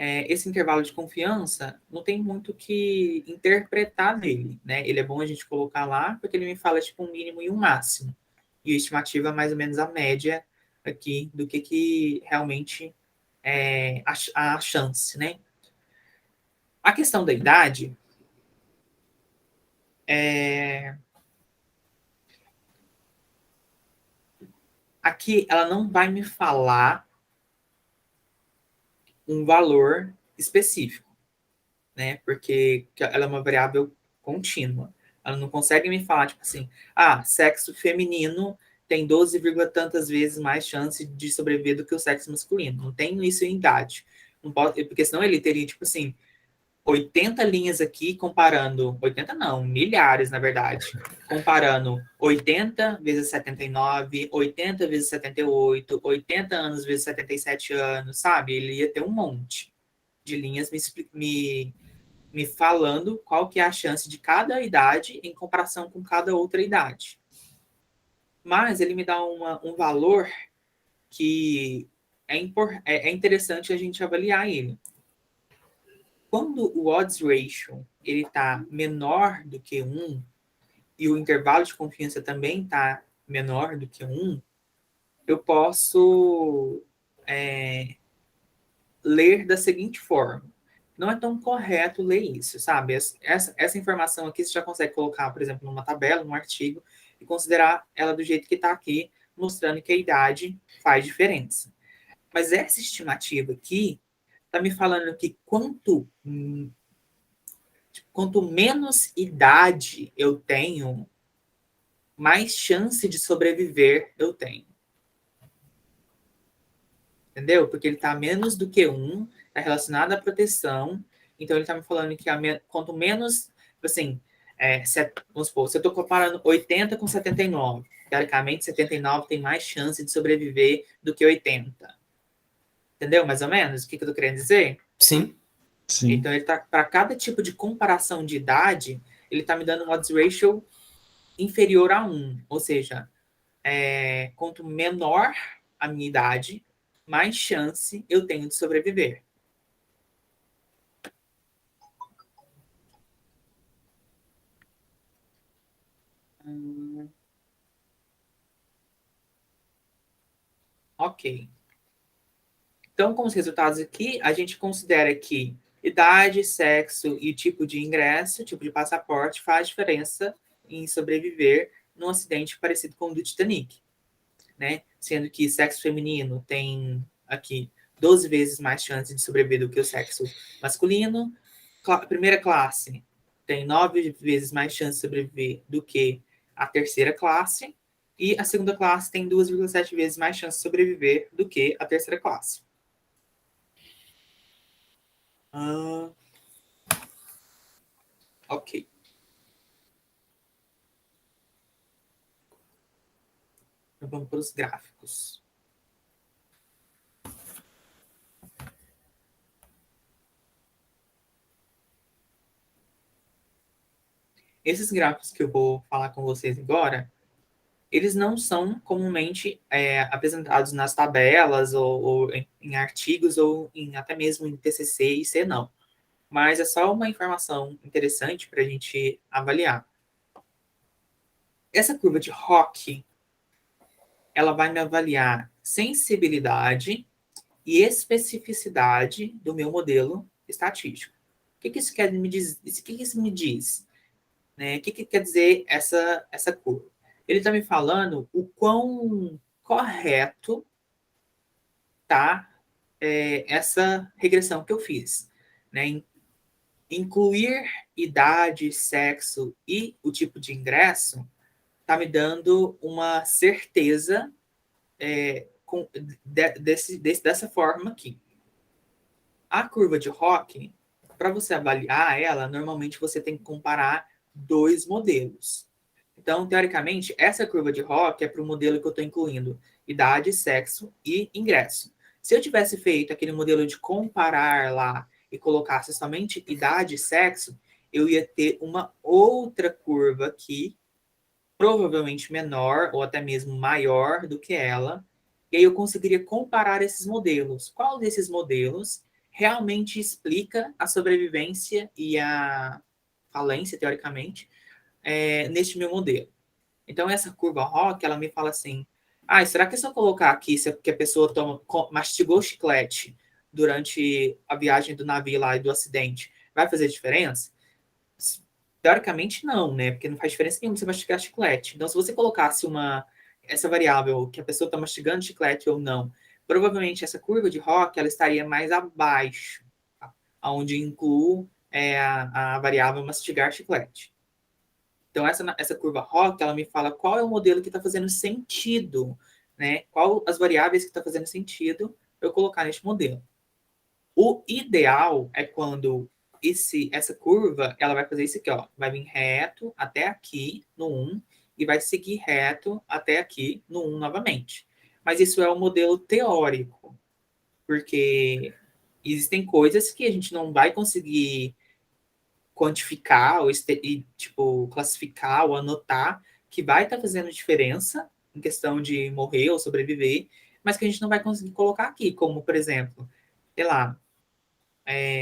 Speaker 1: Esse intervalo de confiança não tem muito o que interpretar nele, né? Ele é bom a gente colocar lá, porque ele me fala tipo um mínimo e um máximo. E a estimativa é mais ou menos a média aqui do que realmente é a chance, né? A questão da idade aqui ela não vai me falar um valor específico, né? Porque ela é uma variável contínua. Ela não consegue me falar, tipo assim, sexo feminino tem 12, tantas vezes mais chance de sobreviver do que o sexo masculino. Não tem isso em idade. Não pode, porque senão ele teria, tipo assim, 80 linhas aqui comparando, 80 não, milhares na verdade, comparando 80 vezes 79, 80 vezes 78, 80 anos vezes 77 anos, sabe? Ele ia ter um monte de linhas me falando qual que é a chance de cada idade em comparação com cada outra idade. Mas ele me dá um valor que é interessante a gente avaliar ele. Quando o odds ratio ele está menor do que 1 e o intervalo de confiança também está menor do que 1, eu posso ler da seguinte forma. Não é tão correto ler isso, sabe? Essa informação aqui você já consegue colocar, por exemplo, numa tabela, num artigo, e considerar ela do jeito que está aqui, mostrando que a idade faz diferença. Mas essa estimativa aqui está me falando que quanto menos idade eu tenho, mais chance de sobreviver eu tenho. Entendeu? Porque ele está menos do que 1, está relacionado à proteção. Então, ele está me falando que quanto menos, assim, vamos supor, se eu estou comparando 80 com 79, teoricamente, 79 tem mais chance de sobreviver do que 80. Entendeu? Mais ou menos? O que eu estou querendo dizer?
Speaker 2: Sim.
Speaker 4: Sim.
Speaker 1: Então, ele tá, para cada tipo de comparação de idade, ele está me dando um odds ratio inferior a 1. Ou seja, quanto menor a minha idade, mais chance eu tenho de sobreviver. Ok. Então, com os resultados aqui, a gente considera que idade, sexo e tipo de ingresso, tipo de passaporte, faz diferença em sobreviver num acidente parecido com o do Titanic, né? Sendo que sexo feminino tem aqui 12 vezes mais chance de sobreviver do que o sexo masculino. Primeira classe tem 9 vezes mais chance de sobreviver do que a terceira classe. E a segunda classe tem 2,7 vezes mais chance de sobreviver do que a terceira classe. Ok. Então vamos para os gráficos. Esses gráficos que eu vou falar com vocês agora, eles não são comumente apresentados nas tabelas ou em artigos ou até mesmo em TCC e C, não. Mas é só uma informação interessante para a gente avaliar. Essa curva de Hock, ela vai me avaliar sensibilidade e especificidade do meu modelo estatístico. O que isso quer me dizer? O que isso me diz? Né? O que quer dizer essa curva? Ele está me falando o quão correto executar essa regressão que eu fiz, né? Incluir idade, sexo e o tipo de ingresso está me dando uma certeza dessa forma aqui. A curva de Hawking, para você avaliar ela, normalmente você tem que comparar dois modelos. Então, teoricamente, essa curva de Hawking é para o modelo que eu estou incluindo idade, sexo e ingresso. Se eu tivesse feito aquele modelo de comparar lá e colocasse somente idade e sexo, eu ia ter uma outra curva aqui, provavelmente menor ou até mesmo maior do que ela, e aí eu conseguiria comparar esses modelos. Qual desses modelos realmente explica a sobrevivência e a falência, teoricamente, neste meu modelo? Então, essa curva ROC, ela me fala assim, será que se eu colocar aqui que a pessoa mastigou chiclete durante a viagem do navio lá e do acidente, vai fazer diferença? Teoricamente, não, né? Porque não faz diferença nenhuma você mastigar chiclete. Então, se você colocasse essa variável, que a pessoa está mastigando chiclete ou não, provavelmente essa curva de Hawking ela estaria mais abaixo, tá? Onde incluo a variável mastigar chiclete. Então, essa curva Hawking, ela me fala qual é o modelo que está fazendo sentido, né? Qual as variáveis que está fazendo sentido eu colocar neste modelo. O ideal é quando essa curva, ela vai fazer isso aqui, ó. Vai vir reto até aqui no 1 e vai seguir reto até aqui no 1 novamente. Mas isso é um modelo teórico, porque existem coisas que a gente não vai conseguir quantificar ou classificar ou anotar que vai estar fazendo diferença em questão de morrer ou sobreviver, mas que a gente não vai conseguir colocar aqui, como, por exemplo, sei lá,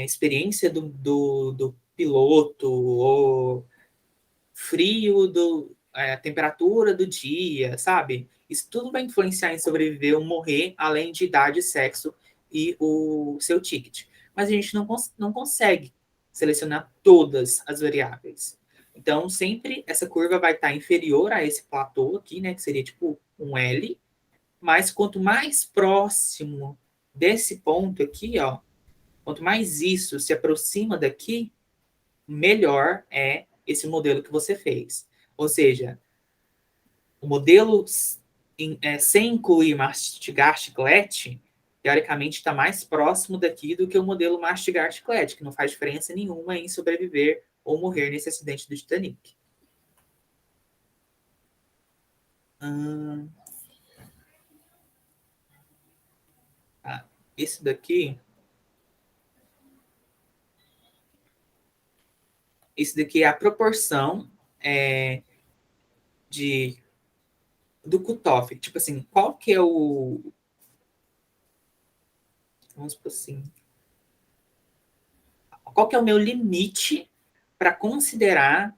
Speaker 1: experiência do piloto, ou frio, temperatura do dia, sabe? Isso tudo vai influenciar em sobreviver ou morrer, além de idade, sexo e o seu ticket. Mas a gente não consegue selecionar todas as variáveis. Então, sempre essa curva vai estar inferior a esse platô aqui, né? Que seria tipo um L. Mas quanto mais próximo desse ponto aqui, ó, quanto mais isso se aproxima daqui, melhor é esse modelo que você fez. Ou seja, o modelo sem incluir mastigar chiclete, teoricamente está mais próximo daqui do que o modelo mastigar chiclete, que não faz diferença nenhuma em sobreviver ou morrer nesse acidente do Titanic. Esse daqui é a proporção do cutoff. Tipo assim, qual que é o... Vamos por assim. Qual que é o meu limite para considerar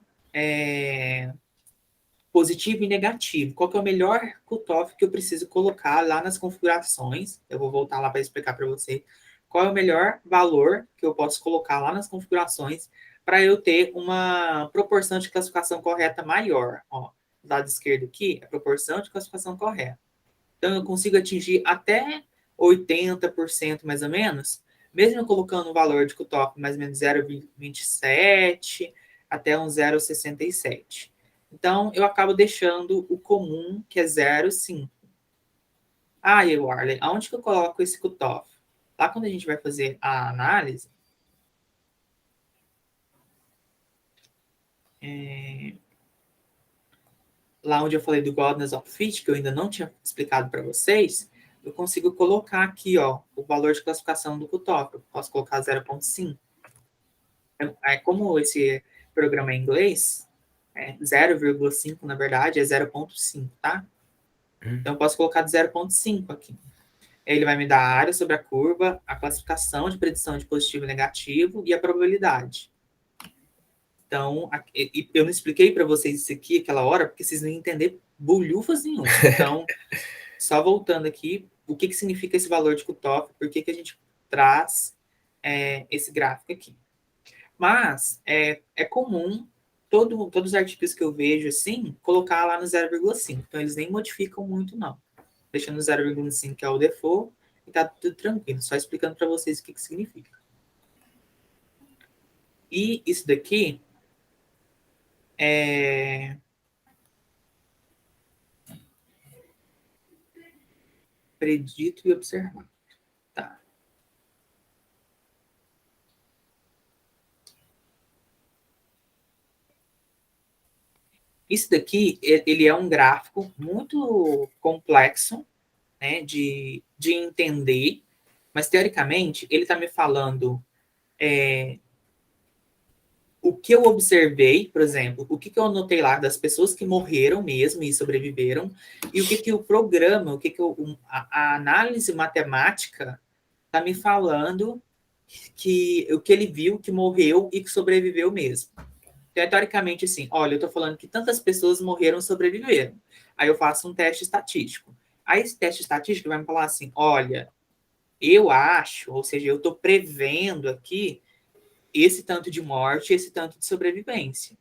Speaker 1: positivo e negativo? Qual que é o melhor cutoff que eu preciso colocar lá nas configurações? Eu vou voltar lá para explicar para você. Qual é o melhor valor que eu posso colocar lá nas configurações para eu ter uma proporção de classificação correta maior? Ó, do lado esquerdo aqui é a proporção de classificação correta. Então, eu consigo atingir até 80% mais ou menos, mesmo colocando um valor de cutoff mais ou menos 0,27 até um 0,67. Então, eu acabo deixando o comum, que é 0,5. Warley, aonde que eu coloco esse cutoff? Lá quando a gente vai fazer a análise, lá onde eu falei do Godness of Fit, que eu ainda não tinha explicado para vocês, eu consigo colocar aqui, ó, o valor de classificação do cutoff. Eu posso colocar 0,5. Como esse programa é em inglês, 0,5, na verdade, é 0,5, tá? Então, eu posso colocar de 0,5 aqui. Ele vai me dar a área sobre a curva, a classificação de predição de positivo e negativo e a probabilidade. Então, eu não expliquei para vocês isso aqui aquela hora, porque vocês não iam entender bulhufas nenhuma. Então, só voltando aqui, o que significa esse valor de cutoff, por que a gente traz esse gráfico aqui. Mas é comum, todos os artigos que eu vejo assim, colocar lá no 0,5. Então, eles nem modificam muito, não. Deixando 0,5 que é o default, e tá tudo tranquilo, só explicando para vocês o que significa. E isso daqui é predito e observado. Tá. Isso daqui, ele é um gráfico muito complexo, né, de entender, mas teoricamente ele está me falando o que eu observei, por exemplo, o que eu anotei lá das pessoas que morreram mesmo e sobreviveram, e o que o programa, a análise matemática está me falando que o que ele viu que morreu e que sobreviveu mesmo. Então, teoricamente, assim, olha, eu estou falando que tantas pessoas morreram e sobreviveram. Aí eu faço um teste estatístico. Aí esse teste estatístico vai me falar assim, olha, eu acho, ou seja, eu estou prevendo aqui esse tanto de morte, esse tanto de sobrevivência.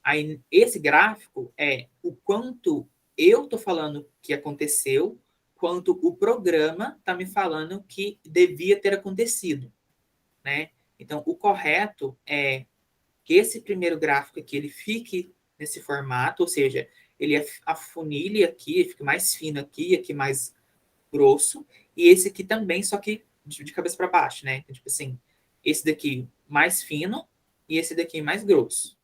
Speaker 1: Aí esse gráfico é o quanto eu estou falando que aconteceu, quanto o programa está me falando que devia ter acontecido, né? Então, o correto é que esse primeiro gráfico aqui ele fique nesse formato, ou seja, ele afunile aqui, fica mais fino aqui, aqui mais grosso, e esse aqui também, só que de cabeça para baixo, né? Então, tipo assim, esse daqui mais fino e esse daqui mais grosso.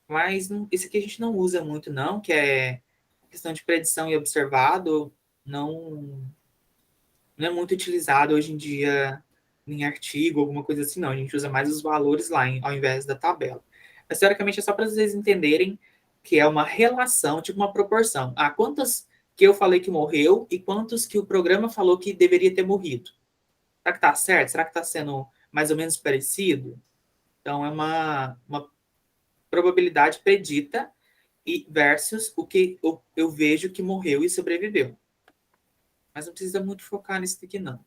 Speaker 1: Mas esse aqui a gente não usa muito, não, que é questão de predição e observado, não é muito utilizado hoje em dia em artigo, alguma coisa assim, não. A gente usa mais os valores lá, ao invés da tabela. Mas, teoricamente, é só para vocês entenderem que é uma relação, tipo uma proporção. Ah, quantos que eu falei que morreu e quantos que o programa falou que deveria ter morrido? Será que está certo? Será que está sendo mais ou menos parecido? Então, é uma probabilidade predita e versus o que eu vejo que morreu e sobreviveu. Mas não precisa muito focar nisso aqui, não.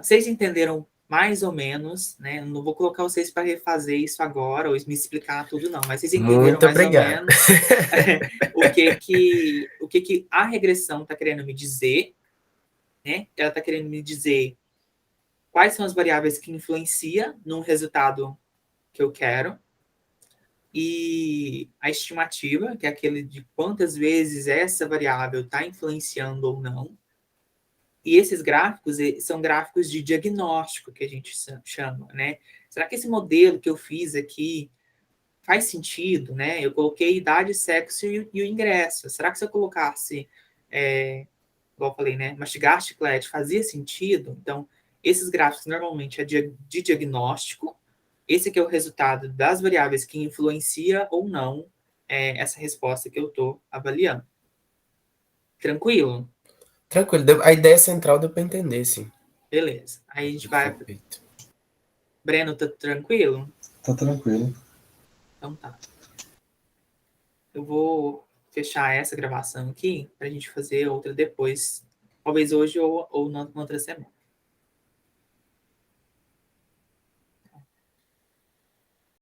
Speaker 1: Vocês entenderam mais ou menos, né? Não vou colocar vocês para refazer isso agora ou me explicar tudo, não. Mas vocês entenderam
Speaker 2: Muito
Speaker 1: mais ou
Speaker 2: obrigado.
Speaker 1: menos o que a regressão está querendo me dizer, né? Ela está querendo me dizer quais são as variáveis que influenciam no resultado que eu quero. E a estimativa, que é aquele de quantas vezes essa variável está influenciando ou não. E esses gráficos são gráficos de diagnóstico, que a gente chama, né? Será que esse modelo que eu fiz aqui faz sentido, né? Eu coloquei idade, sexo e o ingresso. Será que se eu colocasse, igual eu falei, né? Mastigar chiclete, fazia sentido? Então, esses gráficos normalmente é de diagnóstico. Esse aqui é o resultado das variáveis que influencia ou não essa resposta que eu estou avaliando. Tranquilo?
Speaker 2: Tranquilo, a ideia central deu para entender, sim.
Speaker 1: Beleza. Aí a gente vai.
Speaker 2: Perfeito.
Speaker 1: Breno, tá tranquilo?
Speaker 4: Tá tranquilo.
Speaker 1: Então tá. Eu vou fechar essa gravação aqui para a gente fazer outra depois. Talvez hoje ou na outra semana.